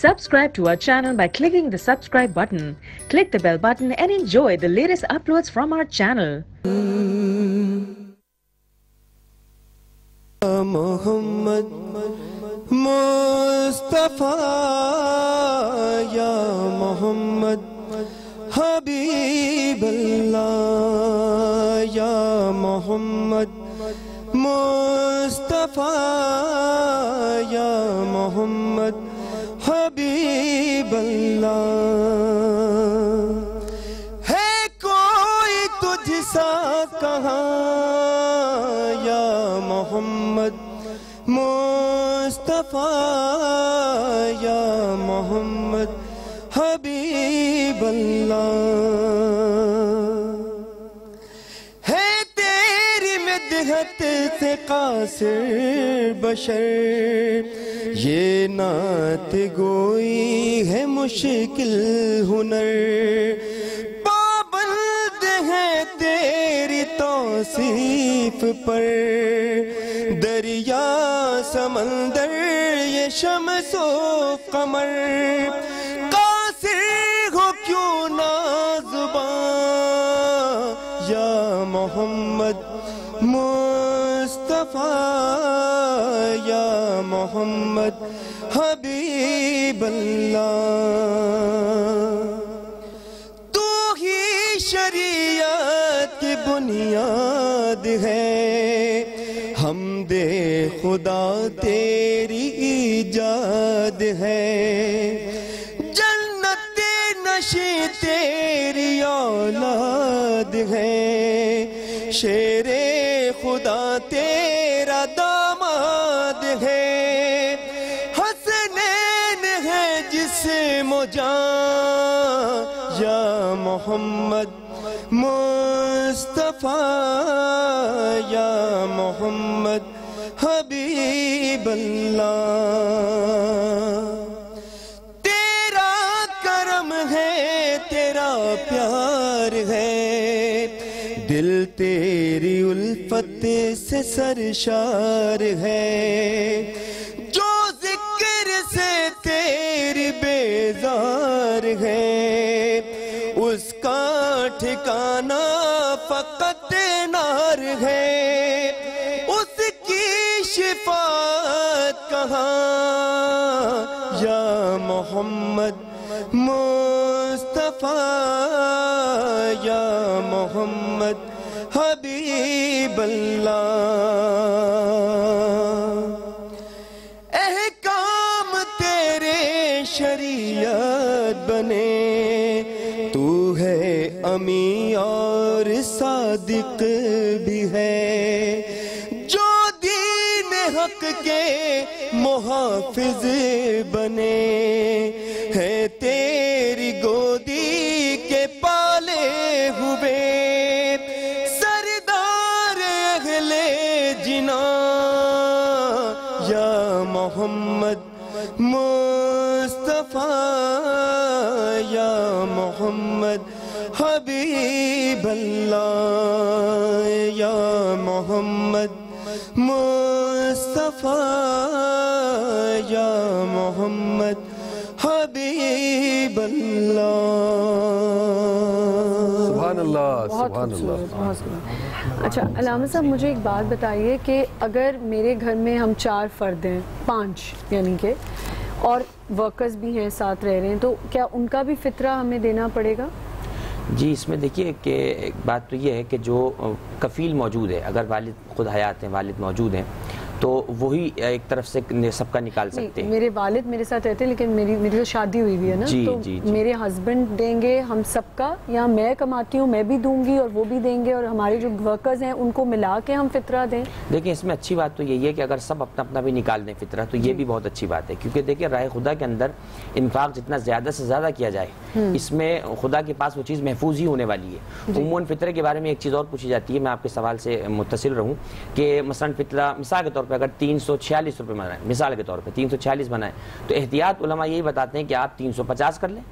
Subscribe to our channel by clicking the subscribe button. Click the bell button and enjoy the latest uploads from our channel. Muhammad Mustafa Ya Muhammad Habiballah Ya Muhammad Mustafa Ya Muhammad Habiballah ہے کوئی تجھ سا کہاں یا محمد مصطفیٰ یا محمد حبیب اللہ ہے تیری مدحت سے قاصر بشر یہ نعت گوئی ہے مشکل ہنر پابند ہے تیری توصیف پر دریا سمندر یہ شمس و قمر قاصر ہو کیوں نہ زبان یا محمد مصطفیٰ یا محمد حبیب اللہ تو ہی شریعت کی بنیاد ہے حمد خدا تیری ایجاد ہے جنت نشیں تیری اولاد ہے شیر خدا تیرا داماد ہے حسنین ہے جسم و جان یا محمد مصطفیٰ یا محمد حبیب اللہ تیرا کرم ہے تیرا پیار ہے دل تیری الفت سے سرشار ہے جو ذکر سے تیری بیزار ہے اس کا ٹھکانہ فقط نار ہے اس کی شفاعت کہاں یا محمد مصطفیٰ یا محمد حبیب اللہ احکام تیرے شریعت بنے تو ہے امی اور صادق بھی ہے جو دین حق کے محافظ بنے ہے تیری گودی کے پالے ہوئے سردار اہل جنان یا محمد مصطفیٰ یا محمد حبیب اللہ یا محمد مصطفیٰ یا محمد حبیب اللہ سبحان اللہ سبحان اللہ اچھا علامہ صاحب مجھے ایک بات بتائیے کہ اگر میرے گھر میں ہم 4 فرد ہیں 5 یعنی کہ اور ورکرز بھی ہیں ساتھ رہ رہے ہیں تو کیا ان کا بھی فطرہ ہمیں دینا پڑے گا؟ جی اس میں دیکھیے کہ ایک بات تو یہ ہے کہ جو کفیل موجود ہے اگر والد خود حیات ہیں والد موجود ہیں تو وہی ایک طرف سے سب کا نکال سکتے ہیں میرے والد میرے ساتھ رہتے ہیں لیکن میری تو شادی ہوئی بھی ہے نا تو میرے ہسبینڈ دیں گے ہم سب کا یا میں کماتی ہوں میں بھی دوں گی اور وہ بھی دیں گے اور ہمارے جو ورکرز ہیں ان کو ملا کے ہم فطرہ دیں؟ دیکھیں اس میں اچھی بات تو یہی ہے کہ اگر سب اپنا اپنا بھی نکال دیں فطرہ تو یہ بھی بہت اچھی بات ہے کیونکہ دیکھیں راہ خدا کے اندر انفاق جتنا زیادہ سے زیادہ کیا جائے اس میں خدا کے پاس وہ چیز محفوظ ہی ہونے والی ہے عموماً فطرے کے بارے میں ایک چیز اور پوچھی جاتی ہے میں آپ کے سوال سے متصل رہوں کہ مثلاً فطرہ مثال کے طور پہ اگر 346 روپے بنائیں مثال کے طور پہ 346 بنائیں تو احتیاط علماء یہی بتاتے ہیں کہ آپ 350 کر لیں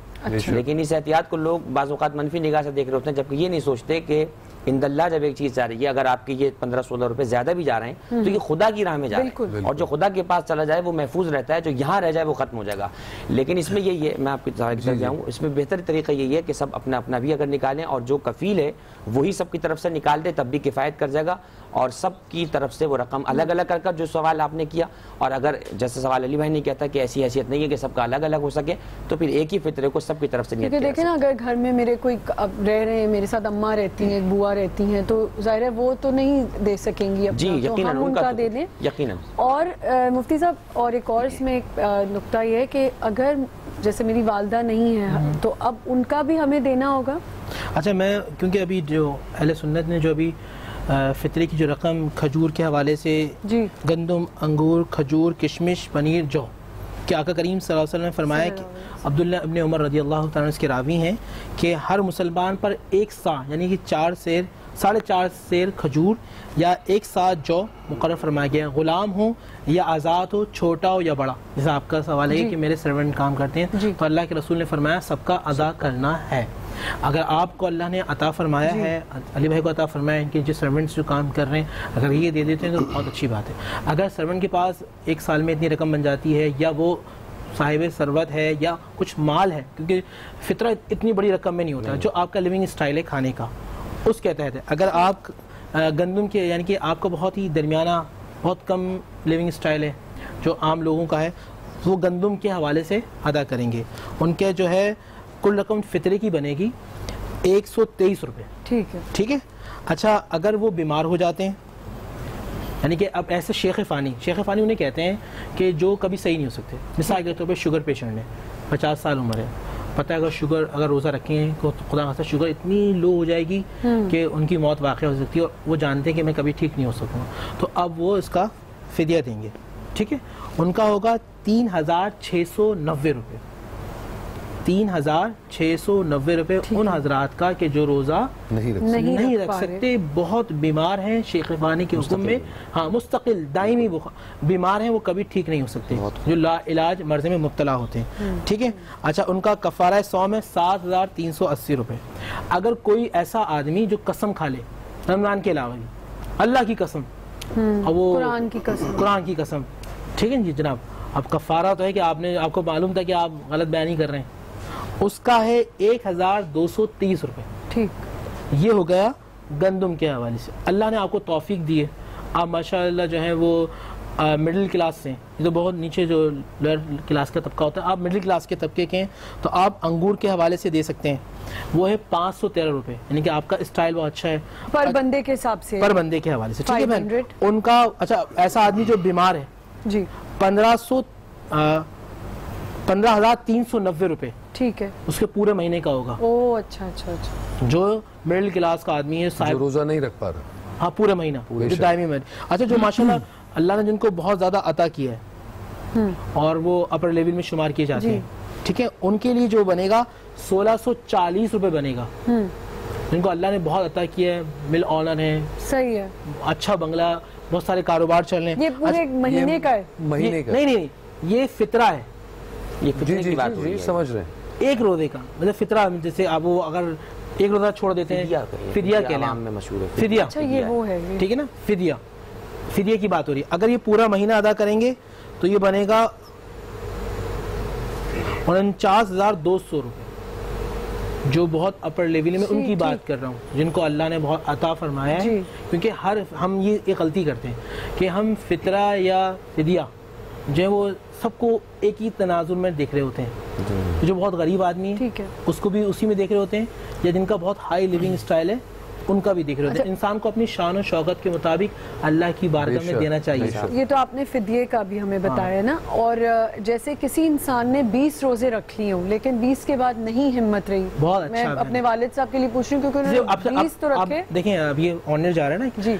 لیکن اس احتیاط کو لوگ بعض اوقات منفی نگاہ سے دیکھ رہے ہوتے ہیں جبکہ یہ نہیں سوچتے کہ اند اللہ جب ایک چیز جا رہی ہے، اگر آپ کے یہ 15-16 روپے زیادہ بھی جا رہے ہیں تو یہ خدا کی راہ میں جا رہے ہیں، اور جو خدا کے پاس چلا جائے وہ محفوظ رہتا ہے، جو یہاں رہ جائے وہ ختم ہو جائے گا. لیکن اس میں یہی ہے، میں آپ کی طرف جاؤں، اس میں بہتر طریقہ یہی ہے کہ سب اپنا اپنا بھی اگر نکالیں، اور جو کفیل ہے وہی سب کی طرف سے نکال دے، تب بھی کفایت کر جائے گا. اور سب کی طرف سے وہ رقم الگ الگ کر کر، جو سوال آپ نے کیا، اور اگر جیسے سوال علی بھائی نے کہتا کہ ایسی حیثیت نہیں ہے کہ سب کا الگ الگ ہو سکے، تو پھر ایک ہی فطرے کو سب کی طرف سے نیت کیا. دیکھیں نا، اگر گھر میں میرے کوئی رہ رہے ہیں، میرے ساتھ اماں رہتی ہیں، بوا رہتی ہیں، تو ظاہر ہے وہ تو نہیں دے سکیں گی جی، یقیناً ان کا دے دیں یقیناً. اور مفتی صاحب، اور ایک اور اس میں ایک نقطہ یہ ہے کہ اگر جیسے میری والدہ نہیں ہے تو اب ان کا بھی ہمیں دینا ہوگا. اچھا، میں کیونکہ ابھی جو اہل سنت نے جو ابھی فطرے کی جو رقم کھجور کے حوالے سے جی، گندم، انگور، کھجور، کشمش، پنیر، جو کہ آقا کریم صلی اللہ علیہ وسلم نے فرمایا کہ عبداللہ ابن عمر رضی اللہ تعالیٰ اس کے راوی ہیں کہ ہر مسلمان پر 1 سا یعنی کہ 4 سیر 4.5 سیر کھجور یا 1 سا جو مقرر فرمایا گیا، غلام ہو یا آزاد ہو، چھوٹا ہو یا بڑا. جیسے آپ کا سوال ہے کہ میرے سرونٹ کام کرتے ہیں، تو اللہ کے رسول نے فرمایا سب کا ادا کرنا ہے. اگر آپ کو اللہ نے عطا فرمایا ہے، علی بھائی کو عطا فرمایا ہے، ان کے جو سرونٹس جو کام کر رہے ہیں، اگر یہ دے دیتے ہیں تو بہت اچھی بات ہے. اگر سرونٹ کے پاس 1 سال میں اتنی رقم بن جاتی ہے، یا وہ صاحب ثروت ہے یا کچھ مال ہے، کیونکہ فطرہ اتنی بڑی رقم میں نہیں ہوتا، جو آپ کا لیونگ اسٹائل ہے کھانے کا، اس کے تحت ہے. اگر آپ گندم کے یعنی کہ آپ کا بہت ہی درمیانہ، بہت کم لیونگ اسٹائل ہے جو عام لوگوں کا ہے، وہ گندم کے حوالے سے ادا کریں گے. ان کے جو ہے کل رقم فطرے کی بنے گی 123 روپے. ٹھیک ہے. اچھا، اگر وہ بیمار ہو جاتے ہیں، یعنی کہ اب ایسے شیخ فانی انہیں کہتے ہیں کہ جو کبھی صحیح نہیں ہو سکتے. مثال کے طور پہ شوگر پیشنٹ ہے، 50 سال عمر ہے، پتہ ہے اگر روزہ رکھیں ہیں تو خدا نخواستہ شوگر اتنی لو ہو جائے گی کہ ان کی موت واقع ہو سکتی ہے، اور وہ جانتے ہیں کہ میں کبھی ٹھیک نہیں ہو سکوں، تو اب وہ اس کا فدیہ دیں گے. ٹھیک ہے. ان کا ہوگا 3690 روپے. 3690 روپے ان حضرات کا کہ جو روزہ نہیں رکھ سکتے، بہت بیمار ہیں، شیخ فانی کے حکم میں، ہاں مستقل دائمی بیمار ہیں، وہ کبھی ٹھیک نہیں ہو سکتے، جو لا علاج مرض میں مبتلا ہوتے ہیں. ٹھیک ہے. اچھا، ان کا کفارہ صوم ہے 7380 روپے. اگر کوئی ایسا آدمی جو قسم کھا لے رمضان کے علاوہ، اللہ کی قسم، وہ قرآن کی قسم، ٹھیک ہے جی جناب، اب کفارہ تو ہے کہ آپ کو معلوم تھا کہ آپ غلط بیانی کر رہے ہیں، اس کا ہے 1230 روپے. ٹھیک. یہ ہو گیا گندم کے حوالے سے. اللہ نے آپ کو توفیق دی ہے، آپ ماشاءاللہ جو ہیں وہ مڈل کلاس سے ہیں، یہ تو بہت نیچے جو لوئر کلاس کا طبقہ ہوتا ہے، آپ مڈل کلاس کے طبقے کے ہیں، تو آپ انگور کے حوالے سے دے سکتے ہیں. وہ ہے 513 روپے، یعنی کہ آپ کا اسٹائل بہت اچھا ہے، پر بندے کے حساب سے، پر بندے کے حوالے سے. ٹھیک ہے بہن. ان کا اچھا، ایسا آدمی جو بیمار ہے جی، 15,390 روپے. ٹھیک ہے. اس کے پورے مہینے کا ہوگا. او اچھا اچھا اچھا. جو مڈل کلاس کا آدمی ہے، جو روزہ نہیں رکھ پا رہا، ہاں پورے مہینہ، جو دائمی میں. اچھا، جو ماشاءاللہ اللہ نے جن کو بہت زیادہ عطا کیا ہے اور وہ اپر لیول میں شمار کیے جاتے ہیں، ٹھیک ہے، ان کے لیے جو بنے گا 1640 روپے بنے گا. جن کو اللہ نے بہت عطا کیا ہے، مل آنر ہے، صحیح ہے، اچھا بنگلہ، بہت سارے کاروبار چل رہے ہیں. یہ پورے مہینے کا ہے؟ مہینے کا نہیں، یہ فطرہ ہے. یہ فطرے کی بات ہوئی ہے، سمجھ رہے ہیں. ایک روزے کا مطلب فطرہ، جیسے آپ وہ اگر ایک روزہ چھوڑ دیتے ہیں، فدیہ کہہ لیں، میں مشہور ہے فدیہ. اچھا، یہ وہ ہے، ٹھیک ہے نا، فدیہ کی بات ہو رہی ہے. اگر یہ پورا مہینہ ادا کریں گے تو یہ بنے گا 49,200 روپے، جو بہت اپر لیول میں ان کی بات کر رہا ہوں جن کو اللہ نے بہت عطا فرمایا ہے. کیونکہ ہم یہ ایک غلطی کرتے ہیں کہ ہم فطرہ یا فدیہ جو ہے وہ سب کو ایک ہی تناظر میں دیکھ رہے ہوتے ہیں. جو بہت غریب آدمی ہے اس کو بھی اسی میں دیکھ رہے ہوتے ہیں، یا جن کا بہت ہائی لیونگ اسٹائل ہے ان کا بھی دیکھ رہے ہوتے ہیں. انسان کو اپنی شان و شوکت کے مطابق اللہ کی بارگاہ میں دینا چاہیے. یہ تو آپ نے فدیے کا بھی ہمیں بتایا نا. اور جیسے کسی انسان نے 20 روزے رکھ لیے ہوں لیکن 20 کے بعد نہیں ہمت رہی، بہت میں اپنے والد صاحب کے لیے پوچھ رہی ہوں کیونکہ انہوں نے 20 تو رکھے. دیکھیں اب یہ آنر جا رہا ہے نا جی،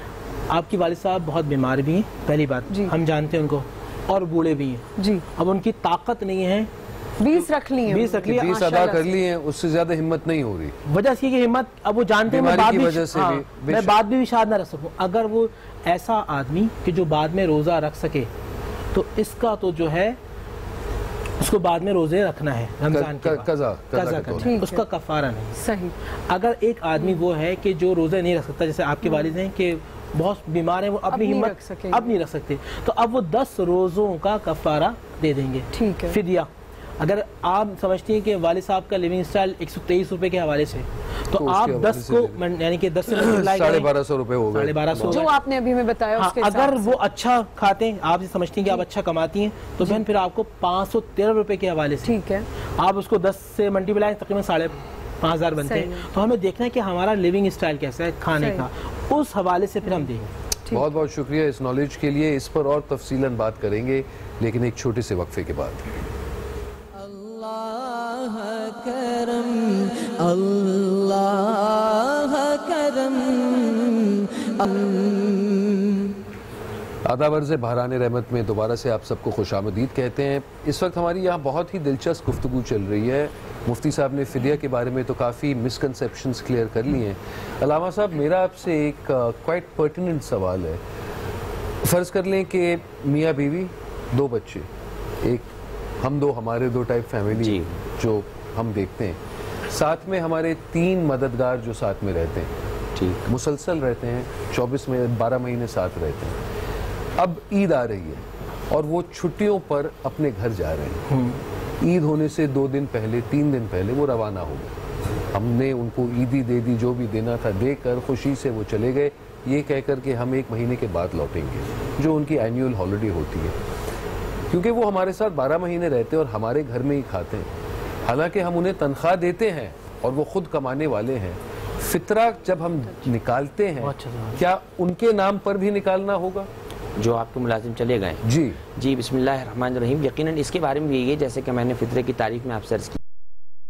آپ کی والد صاحب بہت بیمار بھی ہیں، پہلی بات ہم جانتے ہیں ان کو، اور بوڑھے بھی ہیں جی. اب ان کی طاقت نہیں ہے 20 رکھ لی ہیں، 20 ادا کر لی ہیں، اس سے زیادہ ہمت نہیں ہو رہی. وجہ اس کی کہ ہمت، اب وہ جانتے ہیں میں بعد بھی شاید نہ رکھ سکوں. اگر وہ ایسا آدمی کہ جو بعد میں روزہ رکھ سکے تو اس کا تو جو ہے اس کو بعد میں روزے رکھنا ہے رمضان کے بعد، قضا قضا کرنا ہے، اس کا کفارہ نہیں۔ صحیح۔ اگر ایک آدمی وہ ہے کہ جو روزے نہیں رکھ سکتا، جیسے آپ کے والد ہیں کہ بہت بیمار ہیں، وہ اپنی ہمت اب نہیں رکھ سکتے، تو اب وہ 10 روزوں کا کفارہ دے دیں گے، ٹھیک ہے، فدیہ۔ اگر آپ سمجھتی ہیں کہ والد صاحب کا لیونگ اسٹائل 123 روپے کے حوالے سے، تو آپ 10 کو یعنی کہ 10 سے 1250 روپے ہو گئے، 1250 جو آپ نے ابھی میں بتایا اس کے اگر وہ اچھا کھاتے ہیں، آپ سمجھتی ہیں کہ آپ اچھا کماتی ہیں، تو بہن پھر آپ کو 513 روپے کے حوالے سے، ٹھیک ہے، آپ اس کو 10 سے ملٹیپلائی تقریباً 5,500 بنتے ہیں، تو ہمیں دیکھنا ہے کہ ہمارا لیونگ اسٹائل کیسا ہے کھانے کا، اس حوالے سے پھر ہم دیں گے۔ بہت بہت شکریہ اس نالج کے لیے، اس پر اور تفصیلاً بات کریں گے لیکن ایک چھوٹے سے وقفے کے بعد۔ اللہ کرم اللہ کرم آداب عرض بحران رحمت میں دوبارہ سے آپ سب کو خوش آمدید کہتے ہیں۔ اس وقت ہماری یہاں بہت ہی دلچسپ گفتگو چل رہی ہے۔ مفتی صاحب نے فدیہ کے بارے میں تو کافی مسکنسیپشنز کلیئر کر لی ہیں۔ علامہ صاحب، میرا آپ سے ایک کوائٹ پرٹیننٹ سوال ہے۔ فرض کر لیں کہ میاں بیوی، 2 بچے، ایک ہم دو، ہمارے 2 ٹائپ فیملی جو ہم دیکھتے ہیں، ساتھ میں ہمارے 3 مددگار جو ساتھ میں رہتے ہیں، ٹھیک، مسلسل رہتے ہیں، 12 مہینے ساتھ رہتے ہیں۔ اب عید آ رہی ہے اور وہ چھٹیوں پر اپنے گھر جا رہے ہیں، عید ہونے سے 2 دن پہلے 3 دن پہلے وہ روانہ ہو گئے، ہم نے ان کو عیدی دے دی، جو بھی دینا تھا دے کر خوشی سے وہ چلے گئے، یہ کہہ کر کہ ہم 1 مہینے کے بعد لوٹیں گے، جو ان کی اینیول ہالیڈے ہوتی ہے، کیونکہ وہ ہمارے ساتھ 12 مہینے رہتے ہیں اور ہمارے گھر میں ہی کھاتے ہیں، حالانکہ ہم انہیں تنخواہ دیتے ہیں اور وہ خود کمانے والے ہیں۔ فطرہ جب ہم نکالتے ہیں، کیا ان کے نام پر بھی نکالنا ہوگا جو آپ کے ملازم چلے گئے؟ جی بسم اللہ الرحمن الرحیم۔ یقیناً اس کے بارے میں یہی ہے، جیسے کہ میں نے فطرے کی تعریف میں آپ سے عرض کی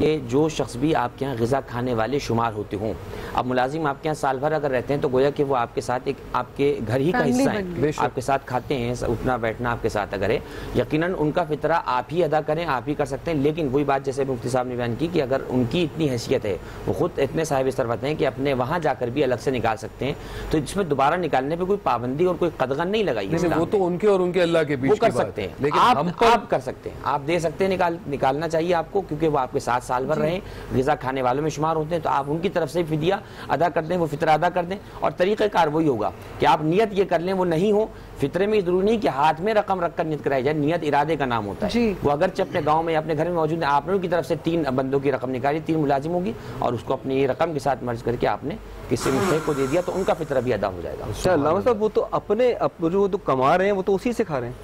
کہ جو شخص بھی آپ کے ہاں غذا کھانے والے شمار ہوتے ہوں، اب ملازم آپ کے ہاں سال بھر اگر رہتے ہیں تو گویا کہ وہ آپ کے ساتھ ایک آپ کے گھر ہی کا حصہ ہیں، آپ کے ساتھ کھاتے ہیں، اٹھنا بیٹھنا آپ کے ساتھ اگر ہے، یقیناً ان کا فطرہ آپ ہی ادا کریں، آپ ہی کر سکتے ہیں۔ لیکن وہی بات جیسے مفتی صاحب نے بیان کی کہ اگر ان کی اتنی حیثیت ہے، وہ خود اتنے صاحب ثروت ہیں کہ اپنے وہاں جا کر بھی الگ سے نکال سکتے ہیں، تو اس میں دوبارہ نکالنے پہ کوئی پابندی اور کوئی قدغن نہیں لگائی ہے، وہ تو ان کے اور ان کے اللہ کے بیچ وہ کر سکتے ہیں، لیکن آپ کر سکتے ہیں، آپ دے سکتے ہیں، نکالنا چاہیے آپ کو، کیونکہ وہ آپ کے ساتھ سال بھر رہیں، غذا کھانے والوں میں شمار ہوتے ہیں، تو آپ ان کی طرف سے فدیہ ادا کر دیں، وہ فطرہ ادا کر دیں۔ اور طریقہ کار وہی ہوگا کہ آپ نیت یہ کر لیں، وہ نہیں ہو فطرے میں، ضروری نہیں کہ ہاتھ میں رقم رکھ کر نیت کرائی جائے، نیت ارادے کا نام ہوتا ہے، وہ اگرچہ اپنے گاؤں میں یا اپنے گھر میں موجود ہے، آپ نے ان کی طرف سے 3 بندوں کی رقم نکالی، 3 ملازم ہوگی، اور اس کو اپنی رقم کے ساتھ مرج کر کے آپ نے کسی مستحق کو دے دیا، تو ان کا فطرہ بھی ادا ہو جائے گا۔ علامہ صاحب، وہ تو اپنے جو تو کما رہے ہیں وہ تو اسی سے کھا رہے ہیں،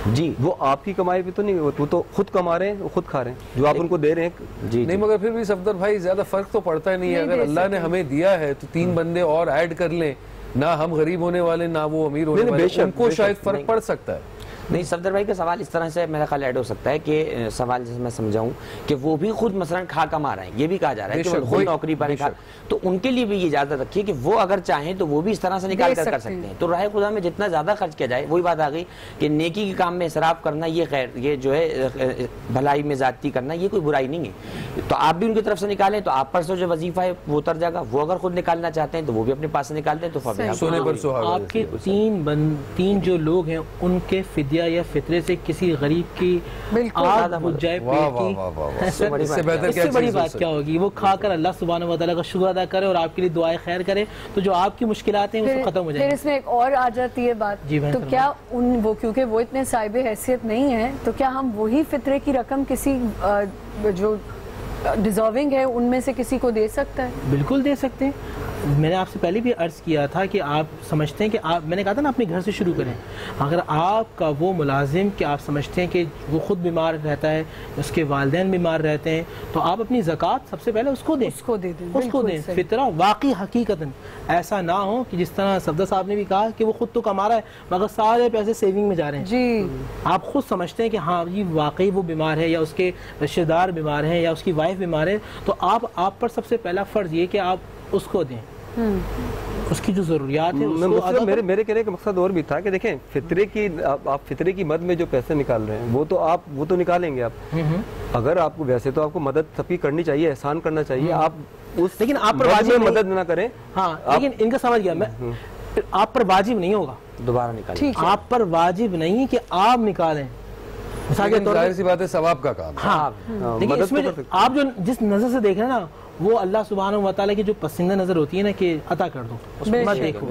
جی وہ آپ کی کمائی بھی تو نہیں، وہ تو خود کما رہے ہیں، وہ خود کھا رہے ہیں جو آپ ان کو دے رہے ہیں۔ جی نہیں، مگر پھر بھی صفدر بھائی زیادہ فرق تو پڑتا نہیں ہے، اگر اللہ نے ہمیں دیا ہے تو 3 بندے اور ایڈ کر لیں، نہ ہم غریب ہونے والے نہ وہ امیر ہونے والے، ان کو شاید فرق پڑ سکتا ہے۔ نہیں، صفدر بھائی کا سوال اس طرح سے میرا خیال ایڈ ہو سکتا ہے کہ سوال جیسے میں سمجھاؤں کہ وہ بھی خود مثلا کھا کما رہے ہیں، یہ بھی کہا جا رہا ہے کہ وہ خود نوکری پر کھا، تو ان کے لیے بھی یہ اجازت رکھیے کہ وہ اگر چاہیں تو وہ بھی اس طرح سے نکال کر سکتے ہیں۔ تو راہ خدا میں جتنا زیادہ خرچ کیا جائے، وہی بات آ گئی کہ نیکی کے کام میں اسراف کرنا یہ خیر، یہ جو ہے بھلائی میں زیادتی کرنا یہ کوئی برائی نہیں ہے، تو آپ بھی ان کی طرف سے نکالیں، تو آپ پر سے جو وظیفہ ہے وہ اتر جائے گا، وہ اگر خود نکالنا چاہتے ہیں تو وہ بھی اپنے پاس سے نکالتے ہیں، تو سونے پر سہاگا۔ آپ کے 3 جو لوگ ہیں ان کے فدیہ یا فطرے سے کسی غریب کی آگ بجھ جائے پیٹ کی، اس سے بڑی بات کیا ہوگی؟ وہ کھا کر اللہ سبحانہ و تعالیٰ کا شکر ادا کرے اور آپ کے لیے دعائیں خیر کرے، تو جو آپ کی مشکلات ہیں وہ ختم ہو جائیں گی۔ پھر اس میں ایک اور آ جاتی ہے بات، تو کیا وہ کیونکہ وہ اتنے صاحب حیثیت نہیں ہیں، تو کیا ہم وہی فطرے کی رقم کسی جو ڈیزرونگ ہے ان میں سے کسی کو دے سکتا ہے؟ بالکل دے سکتے ہیں۔ میں نے آپ سے پہلے بھی عرض کیا تھا کہ آپ سمجھتے ہیں کہ آپ، میں نے کہا تھا نا اپنے گھر سے شروع کریں، اگر آپ کا وہ ملازم کہ آپ سمجھتے ہیں کہ وہ خود بیمار رہتا ہے، اس کے والدین بیمار رہتے ہیں، تو آپ اپنی زکوٰۃ سب سے پہلے اس کو دیں، اس کو دیں فطرہ واقعی حقیقتاً ایسا نہ ہو کہ جس طرح صفدر صاحب نے بھی کہا کہ وہ خود تو کما رہا ہے مگر سارے پیسے سیونگ میں جا رہے ہیں۔ جی آپ خود سمجھتے ہیں کہ ہاں یہ واقعی وہ بیمار ہے یا اس کے رشتہ دار بیمار ہیں یا اس کی وائف بیمار ہے، تو آپ پر سب سے پہلا فرض یہ کہ آپ اس کو دیں، اس کی جو ضروریات ہیں۔ میرے کہنے کا مقصد اور بھی تھا کہ دیکھیں فطرے کی، آپ فطرے کی مد میں جو پیسے نکال رہے ہیں وہ تو نکالیں گے آپ، اگر آپ کو ویسے تو آپ کو مدد سب کی کرنی چاہیے، احسان کرنا چاہیے، آپ اس لیکن آپ پر واجب مدد نہ کریں۔ ہاں لیکن ان کا سمجھ گیا میں، آپ پر واجب نہیں ہوگا دوبارہ نکالیں، آپ پر واجب نہیں کہ آپ نکالیں، مثال کے طور ظاہر سی بات ہے ثواب کا کام. ہاں دیکھیں اس میں آپ جو جس نظر سے دیکھ رہے ہیں نا وہ اللہ سبحانہ و تعالیٰ کی جو پسندہ نظر ہوتی ہے نا کہ عطا کر دو اس میں مت دیکھو.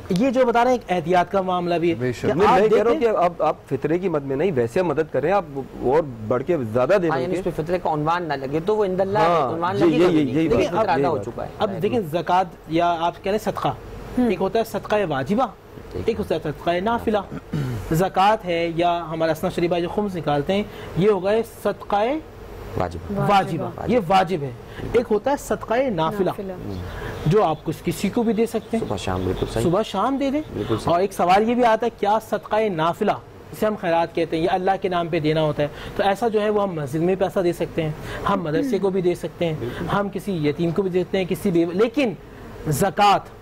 یہ جو بتا رہے ہیں ایک احتیاط کا معاملہ بھی ہے. میں کہہ رہا ہوں کہ آپ فطرے کی مد میں نہیں ویسے مدد کریں, آپ اور بڑھ کے زیادہ دیں. اس پہ فطرے کا عنوان نہ لگے تو وہ عند اللہ عنوان لگے یہی فطرہ ادا ہو چکا ہے. اب دیکھیں زکوٰۃ یا آپ کہہ رہے ہیں صدقہ, ایک ہوتا ہے صدقہ واجبہ, ایک ہوتا ہے صدقہ نافلہ. زکوٰۃ ہے یا ہمارا اسناد شریفہ جو خمس نکالتے ہیں یہ ہوگا صدقہ واجبہ, یہ واجب ہے. ایک ہوتا ہے صدقہ نافلہ جو آپ کسی کو بھی دے سکتے ہیں, صبح شام, بالکل صحیح, صبح شام دے دیں. اور ایک سوال یہ بھی آتا ہے کیا صدقہ نافلہ اسے ہم خیرات کہتے ہیں, یہ اللہ کے نام پہ دینا ہوتا ہے. تو ایسا جو ہے وہ ہم مسجد میں پیسہ دے سکتے ہیں, ہم مدرسے کو بھی دے سکتے ہیں, ہم کسی یتیم کو بھی دے سکتے ہیں, کسی بھی. لیکن زکوٰۃ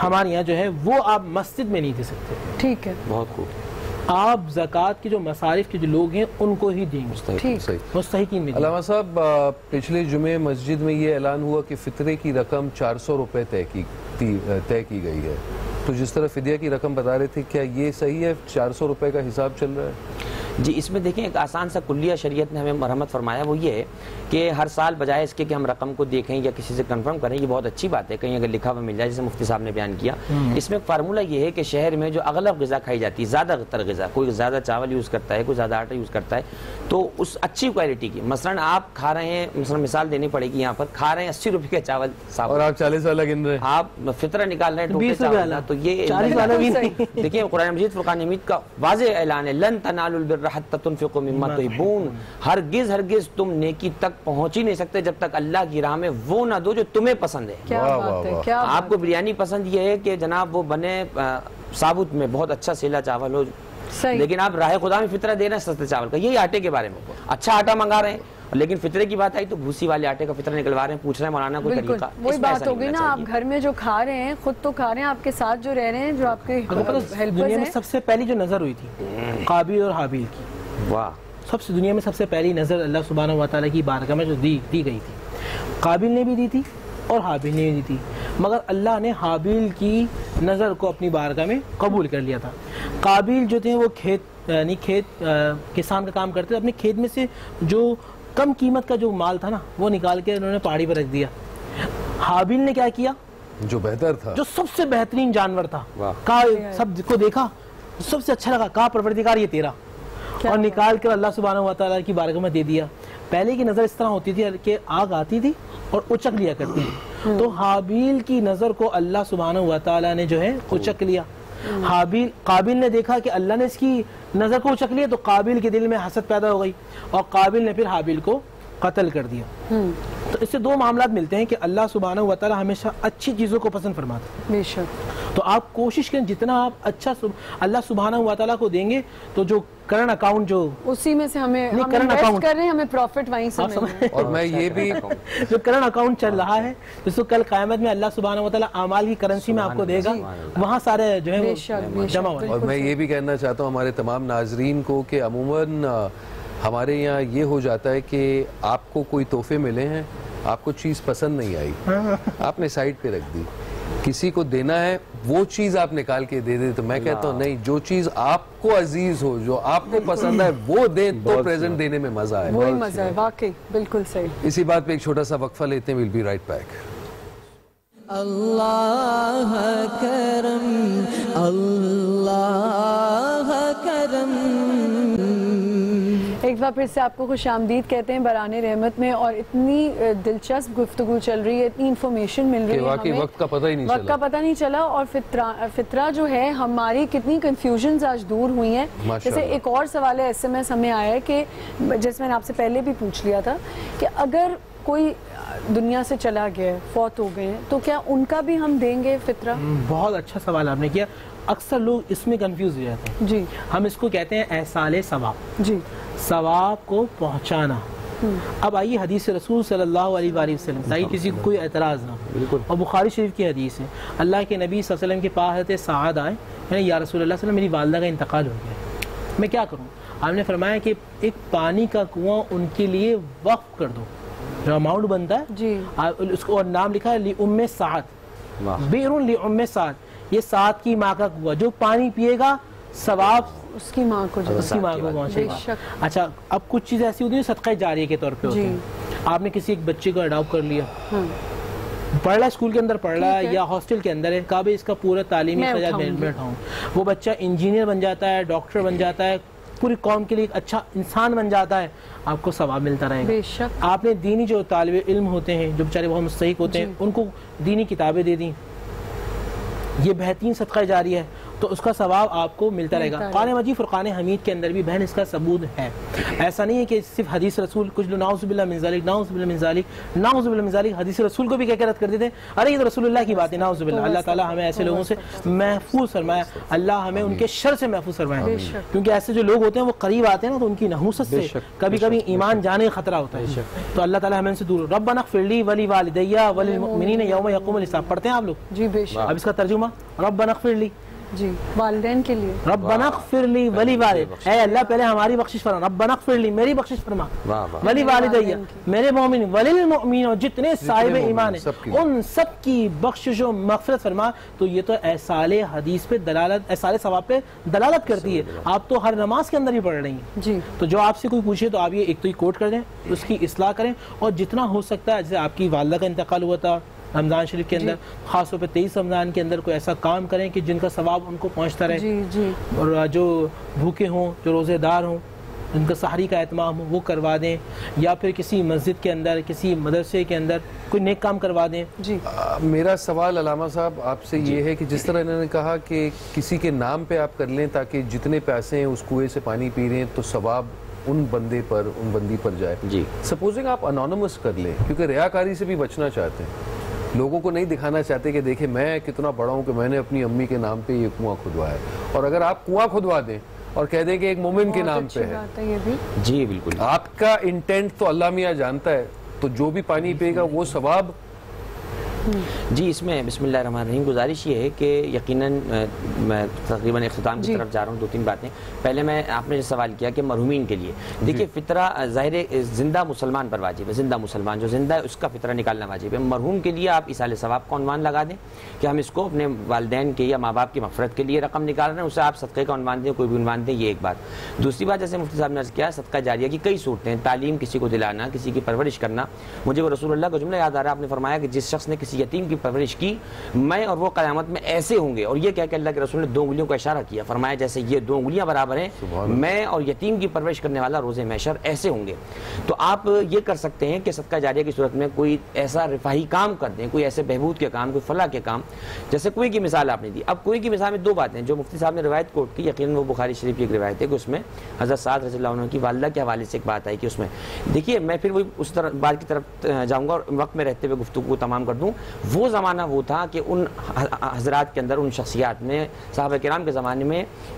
ہمارے یہاں جو ہے وہ آپ مسجد میں نہیں دے سکتے. ٹھیک ہے, بہت خوب. آپ زکوٰۃ کے جو مصارف کے جو لوگ ہیں ان کو ہی دیں گے, مستحقین میں. علامہ صاحب پچھلے جمعے مسجد میں یہ اعلان ہوا کہ فطرے کی رقم 400 روپے طے کی گئی ہے, تو جس طرح فدیہ کی رقم بتا رہے تھے کیا یہ صحیح ہے, 400 روپے کا حساب چل رہا ہے؟ جی اس میں دیکھیں ایک آسان سا کلیہ شریعت نے ہمیں مرحمت فرمایا, وہ یہ ہے کہ ہر سال بجائے اس کے کہ ہم رقم کو دیکھیں یا کسی سے کنفرم کریں, یہ بہت اچھی بات ہے کہیں اگر لکھا ہوا مل جائے جیسے مفتی صاحب نے بیان کیا. اس میں ایک فارمولہ یہ ہے کہ شہر میں جو اغلب غذا کھائی جاتی ہے, زیادہ تر غذا, کوئی زیادہ چاول یوز کرتا ہے, کوئی زیادہ آٹا یوز کرتا ہے, تو اس اچھی کوالٹی کی مثلا آپ کھا رہے ہیں, مثلا مثال دینی پڑے گی یہاں پر, کھا رہے ہیں 80 روپے کا چاول اور آپ 40 والا گن رہے ہیں, آپ فطرہ نکال رہے ہیں ٹوٹے چاول, تو یہ 40 والا بھی نہیں. دیکھیں قرآن مجید فرقان حمید کا واضح اعلان ہے, لن تنالوا البر حتی تنفقوا مما تحبون, ہرگز تم نیکی تک پہنچ ہی نہیں سکتے جب تک اللہ کی راہ میں وہ نہ دو جو تمہیں پسند ہے. کیا بات ہے, کیا آپ کو بریانی پسند یہ ہے کہ جناب وہ بنے ثابت میں بہت اچھا سیلا چاول ہو, لیکن آپ راہ خدا میں فطرہ دے رہے ہیں سستے چاول کا. یہی آٹے کے بارے میں, اچھا آٹا منگا رہے ہیں, لیکن فطرے کی بات آئی تو بھوسی والے آٹے کا فطرہ نکلوا رہے ہیں, پوچھ رہے ہیں مولانا کوئی طریقہ. وہی بات ہوگی نا, آپ گھر میں جو کھا رہے ہیں خود تو کھا رہے ہیں, آپ کے ساتھ جو رہ رہے ہیں, جو آپ کے دنیا میں سب سے پہلی جو نظر ہوئی تھی قابیل اور حابیل کی, واہ, دنیا میں سب سے پہلی نظر اللہ سبحانہ و تعالیٰ کی بارگاہ میں جو دی گئی تھی, قابل نے بھی دی تھی اور حابیل نے بھی دی تھی, مگر اللہ نے حابیل کی نظر کو اپنی بارگاہ میں قبول کر لیا تھا. قابل جو تھے وہ کھیت کسان کا کام کرتے تھے, اپنے کھیت میں سے جو کم قیمت کا جو مال تھا نا وہ نکال کے انہوں نے پہاڑی پر رکھ دیا. حابیل نے کیا کیا, جو بہتر تھا, جو سب سے بہترین جانور تھا, کہا سب کو دیکھا سب سے اچھا لگا, کہا پروردگار یہ تیرا, اور نکال کر اللہ سبحانہ و تعالیٰ کی بارگاہ میں دے دیا. پہلے کی نظر اس طرح ہوتی تھی کہ آگ آتی تھی اور اچک لیا کرتی تھی, تو حابیل کی نظر کو اللہ سبحانہ و تعالیٰ نے جو ہے اچک لیا. قابل نے دیکھا کہ اللہ نے اس کی نظر کو اچک لیا, تو قابل کے دل میں حسد پیدا ہو گئی اور قابل نے پھر حابیل کو قتل کر دیا. تو اس سے دو معاملات ملتے ہیں کہ اللہ سبحانہ و تعالیٰ ہمیشہ اچھی چیزوں کو پسند فرماتا ہے. بے شک. تو آپ کوشش کریں جتنا آپ اچھا اللہ سبحانہ و تعالیٰ کو دیں گے تو جو کرنٹ اکاؤنٹ جو اسی میں سے ہمیں انویسٹ کر رہے ہیں, ہمیں پروفٹ وہیں سے ملے. اور میں یہ بھی جو کرنٹ اکاؤنٹ چل رہا ہے جس کو کل قیامت میں اللہ سبحانہ و تعالیٰ اعمال کی کرنسی میں آپ کو دے گا, وہاں سارے جو ہے جمع ہو. اور میں یہ بھی کہنا چاہتا ہوں ہمارے تمام ناظرین کو کہ عموماً ہمارے یہاں یہ ہو جاتا ہے کہ آپ کو کوئی تحفے ملے ہیں, آپ کو چیز پسند نہیں آئی, آپ نے سائڈ پہ رکھ دی, کسی کو دینا ہے وہ چیز آپ نکال کے دے دیں. تو میں کہتا ہوں نہیں, جو چیز آپ کو عزیز ہو, جو آپ کو پسند ہے وہ دیں, تو پریزنٹ دینے میں مزہ ہے, وہی مزہ ہے. واقعی بالکل صحیح. اسی بات پہ ایک چھوٹا سا وقفہ لیتے ہیں, ویل بی رائٹ بیک. اللہ کرم, اللہ کرم. ایک بار پھر سے آپ کو خوش آمدید کہتے ہیں برہان رحمت میں, اور اتنی دلچسپ گفتگو چل رہی ہے, اتنی انفارمیشن مل رہی ہے ہمیں, وقت کا پتہ ہی نہیں چلا. اور فطرہ جو ہے ہماری کتنی کنفیوژنز آج دور ہوئی ہیں. جیسے ایک اور سوال ہے SMS ہمیں آیا ہے کہ جس میں نے آپ سے پہلے بھی پوچھ لیا تھا کہ اگر کوئی دنیا سے چلا گیا ہے, فوت ہو گئے ہیں, تو کیا ان کا بھی ہم دیں گے فطرہ؟ بہت اچھا سوال آپ نے کیا. اکثر لوگ اس میں کنفیوز ہو جاتے ہیں. جی, ہم اس کو کہتے ہیں احصال ثواب. جی, ثواب کو پہنچانا. اب آئیے حدیث رسول صلی اللہ علیہ وآلہ وسلم, تاکہ کسی کو کوئی اعتراض نہ. بالکل. اور بخاری شریف کی حدیث ہے, اللہ کے نبی صلی اللہ علیہ وسلم کے پاس حضرت سعد آئے, یعنی یا رسول اللہ صلی اللہ علیہ وسلم میری والدہ کا انتقال ہو گیا, میں کیا کروں؟ آپ نے فرمایا کہ ایک پانی کا کنواں ان کے لیے وقف کر دو, جو اماؤنٹ بنتا ہے جی, اس کو اور نام لکھا ہے لِأُمِّ سعد, بیرٌ لِأُمِّ سعد, یہ سعد کی ماں کا کنواں, جو پانی پیے گا ثواب اس کی ماں کو اس کی ماں کو پہنچے گا. اچھا اب کچھ چیزیں ایسی ہوتی ہیں صدقہ جاریہ کے طور پہ ہوتی ہیں. آپ نے کسی ایک بچے کو اڈاپٹ کر لیا, پڑھ رہا ہے اسکول کے اندر پڑھ رہا ہے یا ہاسٹل کے اندر ہے, کہا بھائی اس کا پورا تعلیمی خرچات میں اٹھاؤں, وہ بچہ انجینئر بن جاتا ہے, ڈاکٹر بن جاتا ہے, پوری قوم کے لیے ایک اچھا انسان بن جاتا ہے, آپ کو ثواب ملتا رہے گا. آپ نے دینی جو طالب علم ہوتے ہیں جو بیچارے بہت مستحق ہوتے ہیں ان کو دینی کتابیں دے دیں, یہ بہترین صدقہ جاریہ ہے, تو اس کا ثواب آپ کو ملتا رہے گا. قرآن مجید فرقان حمید کے اندر بھی بہن اس کا ثبوت ہے. ایسا نہیں ہے کہ صرف حدیث رسول, کچھ لوگ نعوذ باللہ من ذالک نعوذ باللہ من ذالک نعوذ باللہ من ذالک حدیث رسول کو بھی کہہ کے رد کر دیتے ہیں, ارے یہ تو رسول اللہ کی بات ہے, نعوذ باللہ. اللہ تعالیٰ ہمیں ایسے لوگوں سے محفوظ فرمائے, اللہ ہمیں ان کے شر سے محفوظ فرمائے, کیونکہ ایسے جو لوگ ہوتے ہیں وہ قریب آتے ہیں نا تو ان کی نحوست سے کبھی کبھی ایمان جانے کا خطرہ ہوتا ہے. تو اللہ تعالیٰ ہمیں ان سے دور. ربنا اغفر لی ولی والدی وللمؤمنین یوم یقوم الحساب پڑھتے ہیں آپ لوگ؟ جی بے شک. اب اس کا ترجمہ ربنا اغفر لی, جی والدین کے لیے ربنا اغفر لی ولی والد, اے اللہ پہلے ہماری بخشش فرما, ربنا اغفر لی میری بخشش فرما, ولی والدی میرے مومن, وللمؤمنین اور جتنے صاحب ایمان ہیں ان سب کی بخشش و مغفرت فرما. تو یہ تو احصال حدیث پہ دلالت, احصال ثواب پہ دلالت کرتی ہے. آپ تو ہر نماز کے اندر ہی پڑھ رہی ہیں جی, تو جو آپ سے کوئی پوچھے تو آپ یہ ایک تو ہی کوٹ کر دیں, اس کی اصلاح کریں, اور جتنا ہو سکتا ہے, جیسے آپ کی والدہ کا انتقال ہوا تھا رمضان شریف کے اندر, خاص طور پہ 23 رمضان کے اندر کوئی ایسا کام کریں کہ جن کا ثواب ان کو پہنچتا رہے. جی جی, اور جو بھوکے ہوں, جو روزے دار ہوں, ان کا سحری کا اہتمام ہو وہ کروا دیں, یا پھر کسی مسجد کے اندر, کسی مدرسے کے اندر کوئی نیک کام کروا دیں. جی میرا سوال علامہ صاحب آپ سے یہ ہے کہ جس طرح انہوں نے کہا کہ کسی کے نام پہ آپ کر لیں تاکہ جتنے پیسے ہیں اس کنویں سے پانی پی رہے ہیں تو ثواب ان بندے پر, ان بندی پر جائے. جی سپوزنگ آپ انونیمس کر لیں, کیونکہ ریاکاری سے بھی بچنا چاہتے ہیں, لوگوں کو نہیں دکھانا چاہتے کہ دیکھیں میں کتنا بڑا ہوں کہ میں نے اپنی امی کے نام پہ یہ کنواں کھدوایا ہے. اور اگر آپ کنواں کھدوا دیں اور کہہ دیں کہ ایک مومن کے نام پہ ہے, جی بالکل, آپ کا انٹینٹ تو اللہ میاں جانتا ہے, تو جو بھی پانی پیے گا وہ ثواب. جی اس میں بسم اللہ الرحمن الرحیم گزارش یہ ہے کہ یقیناً میں تقریباً اختتام کی طرف جا رہا ہوں. 2-3 باتیں. پہلے میں آپ نے جو سوال کیا کہ مرحومین کے لیے, دیکھیے فطرہ ظاہر زندہ مسلمان پر واجب ہے, زندہ مسلمان جو زندہ ہے اس کا فطرہ نکالنا واجب ہے. مرحوم کے لیے آپ ایصال ثواب کا عنوان لگا دیں کہ ہم اس کو اپنے والدین کے یا ماں باپ کی مغفرت کے لیے رقم نکال رہے ہیں, اسے آپ صدقے کا عنوان دیں, کوئی بھی عنوان دیں. یہ ایک بات. دوسری بات, جیسے مفتی صاحب نے عرض کیا صدقہ جاریہ کی کئی صورتیں ہیں, تعلیم کسی کو دلانا, کسی کی پرورش کرنا. مجھے وہ رسول اللہ کا جملہ یاد آ رہا ہے, آپ نے فرمایا کہ جس شخص نے کسی یتیم کی پرورش کی, میں اور وہ قیامت میں ایسے ہوں گے, اور یہ کہہ کہ اللہ کے رسول نے 2 انگلیوں کا اشارہ کیا, فرمایا جیسے یہ 2 انگلیاں برابر ہیں, میں اور یتیم کی پرورش کرنے والا روز محشر ایسے ہوں گے. تو آپ یہ کر سکتے ہیں کہ صدقہ جاریہ کی صورت میں کوئی ایسا رفاہی کام کر دیں, کوئی ایسے بہبود کے کام, کوئی فلاح کے کام. جیسے کنویں کی مثال آپ نے دی. اب کنویں کی مثال میں 2 باتیں جو مفتی صاحب نے روایت کوٹ کی, یقیناً وہ بخاری شریف کی ایک روایت ہے کہ اس میں حضرت سعد رضی اللہ عنہ کی والدہ کے حوالے سے ایک بات آئی کہ اس میں دیکھیے, میں پھر وہی اس طرح بات کی طرف جاؤں گا اور وقت میں رہتے ہوئے گفتگو کو تمام کر دوں. وہ زمانہ وہ تھا کہ ان حضرات کے اندر, ان شخصیات میں, صحابہ کرام کے زمانے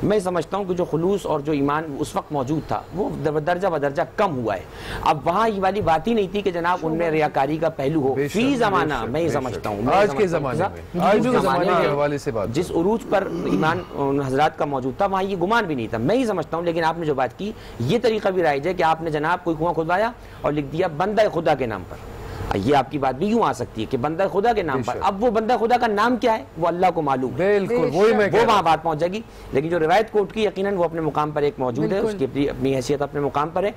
میں سمجھتا ہوں کہ جو خلوص اور جو ایمان اس وقت موجود تھا وہ درجہ بدرجہ کم ہوا ہے. اب وہاں یہ والی بات ہی نہیں تھی کہ جناب ان میں ریاکاری کا پہلو ہو. فی زمانہ میں یہ سمجھتا ہوں آج کے زمانے میں, آج کے زمانے کے حوالے سے بات, جس عروج پر ایمان ان حضرات کا موجود تھا وہاں یہ گمان بھی نہیں تھا, میں ہی سمجھتا ہوں. لیکن آپ نے جو بات کی یہ طریقہ بھی رائج ہے کہ آپ نے جناب کوئی کنواں کھدوایا اور لکھ دیا بندہ خدا کے نام پر. یہ آپ کی بات بھی یوں آ سکتی ہے کہ بندہ خدا کے نام پر. اب وہ بندہ خدا کا نام کیا ہے وہ اللہ کو معلوم ہے, بالکل وہی میں وہ وہاں بات پہنچ جائے گی. لیکن جو روایت کوٹ کی یقیناً وہ اپنے مقام پر ایک موجود ہے, اس کی اپنی حیثیت اپنے مقام پر ہے.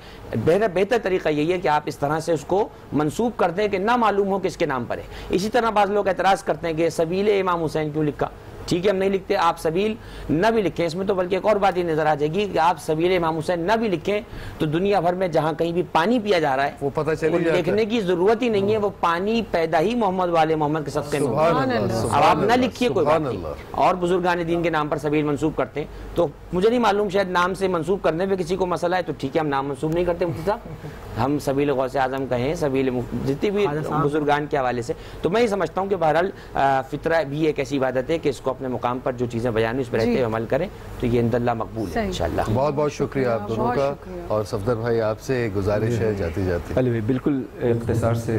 بہتر طریقہ یہی ہے کہ آپ اس طرح سے اس کو منسوب کر دیں کہ نہ معلوم ہو کس کے نام پر ہے. اسی طرح بعض لوگ اعتراض کرتے ہیں کہ سبیل امام حسین کیوں لکھا. ٹھیک ہے ہم نہیں لکھتے, آپ سبیل نہ بھی لکھیں. اس میں تو بلکہ ایک اور بات یہ نظر آ جائے گی کہ آپ سبیل امام حسین نہ بھی لکھیں تو دنیا بھر میں جہاں کہیں بھی پانی پیا جا رہا ہے وہ پتہ چلی جاتا ہے, لکھنے کی ضرورت ہی نہیں ہے. وہ پانی پیدا ہی محمد والے محمد کے صدقے میں. اب آپ نہ لکھیے کوئی بات نہیں. اور بزرگان دین کے نام پر سبیل منسوب کرتے ہیں تو مجھے نہیں معلوم, شاید نام سے منسوب کرنے پہ کسی کو مسئلہ ہے تو ٹھیک ہے, ہم نام منسوب نہیں کرتے مفتی صاحب, ہم سبیل غوث اعظم کہیں, سبیل جتنی بھی بزرگان کے حوالے سے. تو میں یہ سمجھتا ہوں کہ بہرحال فطرہ بھی ایک ایسی عبادت ہے کہ اس کو اپنے مقام پر جو چیزیں بیان اس پر رہتے ہوئے عمل کریں تو یہ اندر اللہ مقبول ہے انشاءاللہ. بہت بہت شکریہ آپ دونوں کا. اور صفدر بھائی آپ سے گزارش ہے جاتے جاتے. علی بھائی بالکل اختصار سے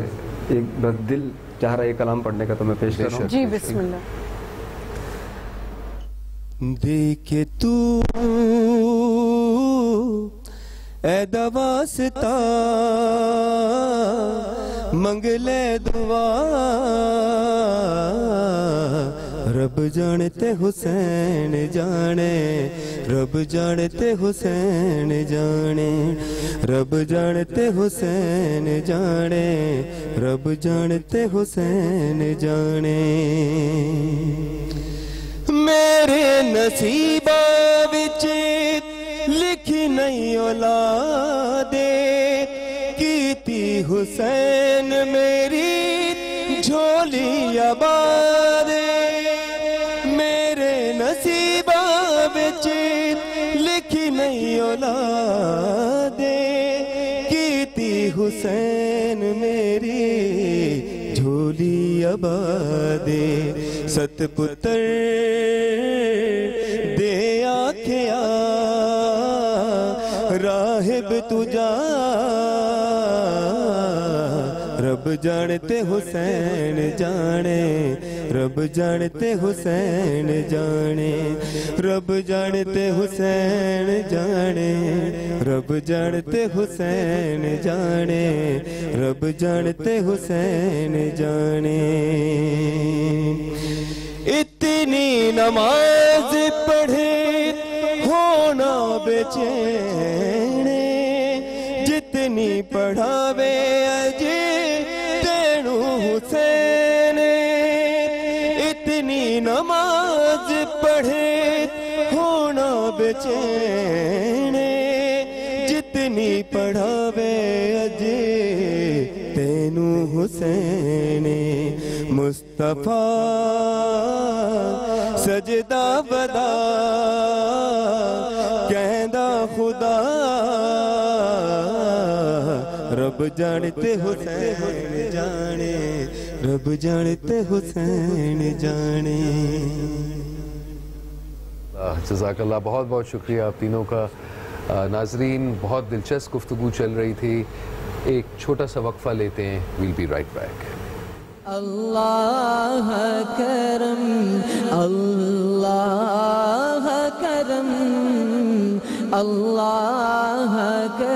ایک بس دل چاہ رہا ہے کلام پڑھنے کا تو میں پیش کر رہا ہوں. جی بسم اللہ. دیکھے تو اے دواستا منگ لے دعا رب جانتے حسین جانے رب جانتے حسین جانے رب جانتے حسین جانے رب جانتے حسین جانے میرے نصیبہ وچ لکھی نہیں اولادے کیتی حسین میری جھولی آباد میرے نصیبہ وچ لکھی نہیں اولادے کیتی حسین میری جھولی آباد ست پتر دے آکھیا راہب تجا رب جانتے حسین جانے رب جانتے حسین جانے رب جانتے حسین جانے رب جانتے حسین جانے رب جانتے حسین جانے اتنی نماز پڑھے ہونا بے چین جتنی پڑھاوے اجے تینو حسین اتنی نماز پڑھے ہونا بے چین جتنی پڑھاوے اجے تینو حسین مصطفیٰ سجدہ بدا کہندا خدا رب جانتے حسین جانے رب جانتے حسین جانے جزاک اللہ بہت بہت شکریہ آپ تینوں کا ناظرین بہت دلچسپ گفتگو چل رہی تھی ایک چھوٹا سا وقفہ لیتے ہیں ویل بی رائٹ بیک اللہ کرم اللہ کرم اللہ کرم